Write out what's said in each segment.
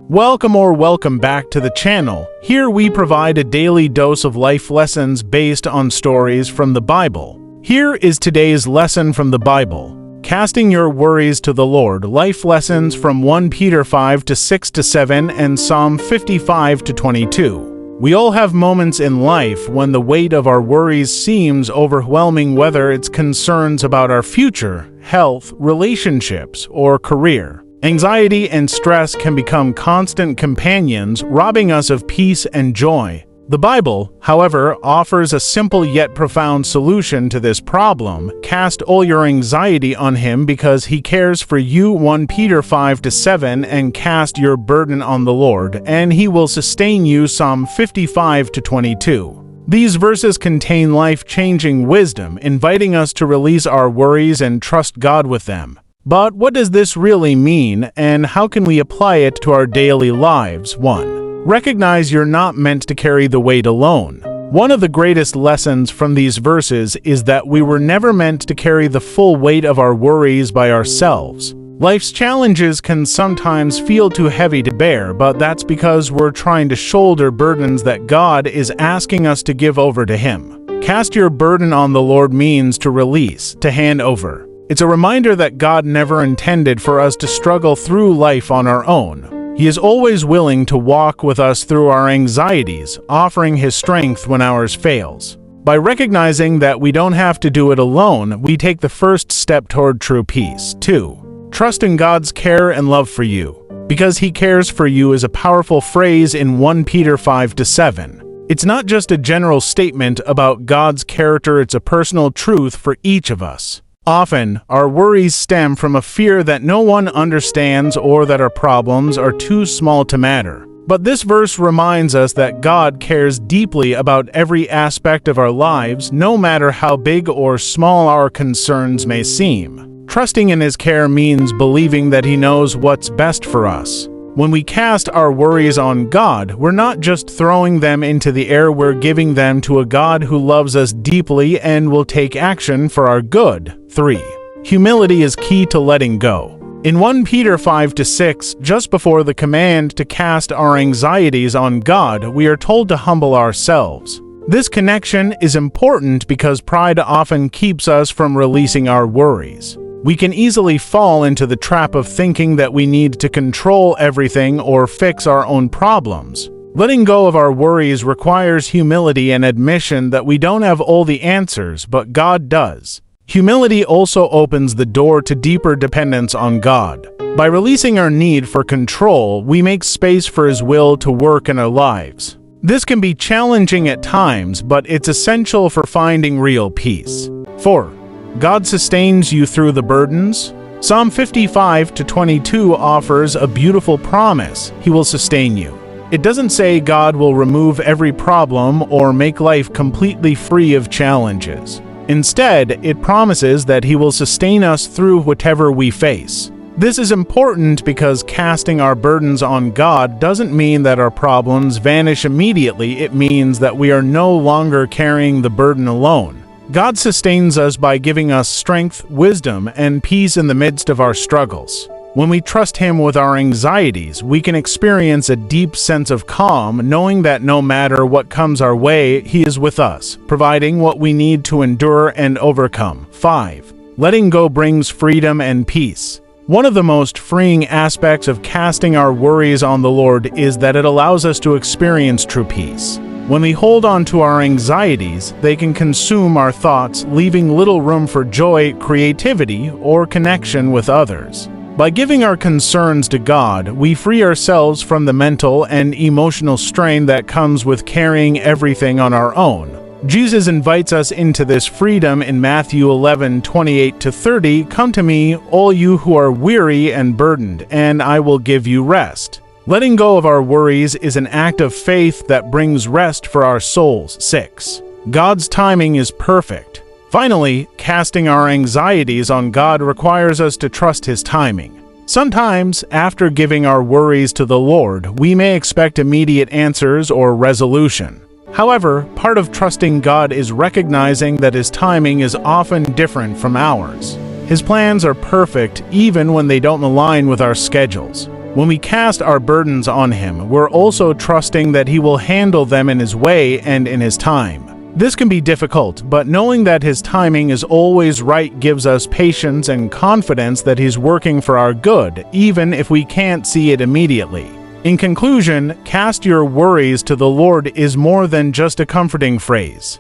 Welcome back to the channel. Here we provide a daily dose of life lessons based on stories from the Bible. Here is today's lesson from the Bible. Casting your worries to the Lord. Life lessons from 1 Peter 5-6-7 and Psalm 55-22. We all have moments in life when the weight of our worries seems overwhelming, whether it's concerns about our future, health, relationships, or career. Anxiety and stress can become constant companions, robbing us of peace and joy. The Bible, however, offers a simple yet profound solution to this problem. Cast all your anxiety on Him because He cares for you. 1 Peter 5-7 and cast your burden on the Lord, and He will sustain you. Psalm 55-22. These verses contain life-changing wisdom, inviting us to release our worries and trust God with them. But what does this really mean, and how can we apply it to our daily lives? 1. Recognize you're not meant to carry the weight alone. One of the greatest lessons from these verses is that we were never meant to carry the full weight of our worries by ourselves. Life's challenges can sometimes feel too heavy to bear, but that's because we're trying to shoulder burdens that God is asking us to give over to Him. Cast your burden on the Lord means to release, to hand over. It's a reminder that God never intended for us to struggle through life on our own. He is always willing to walk with us through our anxieties, offering His strength when ours fails. By recognizing that we don't have to do it alone, we take the first step toward true peace. 2. Trust in God's care and love for you. Because He cares for you is a powerful phrase in 1 Peter 5-7. It's not just a general statement about God's character, it's a personal truth for each of us. Often, our worries stem from a fear that no one understands or that our problems are too small to matter. But this verse reminds us that God cares deeply about every aspect of our lives, no matter how big or small our concerns may seem. Trusting in His care means believing that He knows what's best for us. When we cast our worries on God, we're not just throwing them into the air, we're giving them to a God who loves us deeply and will take action for our good. 3. Humility is key to letting go. In 1 Peter 5-6, just before the command to cast our anxieties on God, we are told to humble ourselves. This connection is important because pride often keeps us from releasing our worries. We can easily fall into the trap of thinking that we need to control everything or fix our own problems. Letting go of our worries requires humility and admission that we don't have all the answers, but God does. Humility also opens the door to deeper dependence on God. By releasing our need for control, we make space for His will to work in our lives. This can be challenging at times, but it's essential for finding real peace. 4. God sustains you through the burdens. Psalm 55-22 offers a beautiful promise. He will sustain you. It doesn't say God will remove every problem or make life completely free of challenges. Instead, it promises that He will sustain us through whatever we face. This is important because casting our burdens on God doesn't mean that our problems vanish immediately. It means that we are no longer carrying the burden alone. God sustains us by giving us strength, wisdom, and peace in the midst of our struggles. When we trust Him with our anxieties, we can experience a deep sense of calm, knowing that no matter what comes our way, He is with us, providing what we need to endure and overcome. 5. Letting go brings freedom and peace. One of the most freeing aspects of casting our worries on the Lord is that it allows us to experience true peace. When we hold on to our anxieties, they can consume our thoughts, leaving little room for joy, creativity, or connection with others. By giving our concerns to God, we free ourselves from the mental and emotional strain that comes with carrying everything on our own. Jesus invites us into this freedom in Matthew 11:28-30. Come to me, all you who are weary and burdened, and I will give you rest. Letting go of our worries is an act of faith that brings rest for our souls. 6. God's timing is perfect. Finally, casting our anxieties on God requires us to trust His timing. Sometimes, after giving our worries to the Lord, we may expect immediate answers or resolution. However, part of trusting God is recognizing that His timing is often different from ours. His plans are perfect even when they don't align with our schedules. When we cast our burdens on Him, we're also trusting that He will handle them in His way and in His time. This can be difficult, but knowing that His timing is always right gives us patience and confidence that He's working for our good, even if we can't see it immediately. In conclusion, cast your worries to the Lord is more than just a comforting phrase.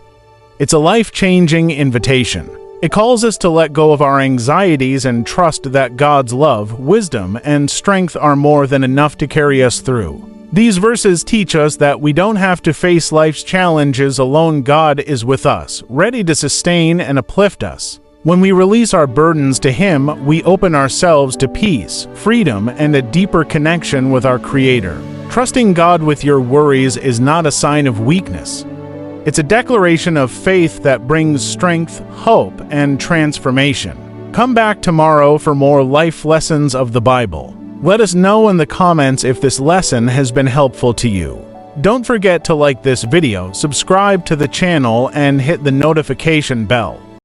It's a life-changing invitation. It calls us to let go of our anxieties and trust that God's love, wisdom, and strength are more than enough to carry us through. These verses teach us that we don't have to face life's challenges alone. God is with us, ready to sustain and uplift us. When we release our burdens to Him, we open ourselves to peace, freedom, and a deeper connection with our Creator. Trusting God with your worries is not a sign of weakness. It's a declaration of faith that brings strength, hope, and transformation. Come back tomorrow for more life lessons of the Bible. Let us know in the comments if this lesson has been helpful to you. Don't forget to like this video, subscribe to the channel, and hit the notification bell.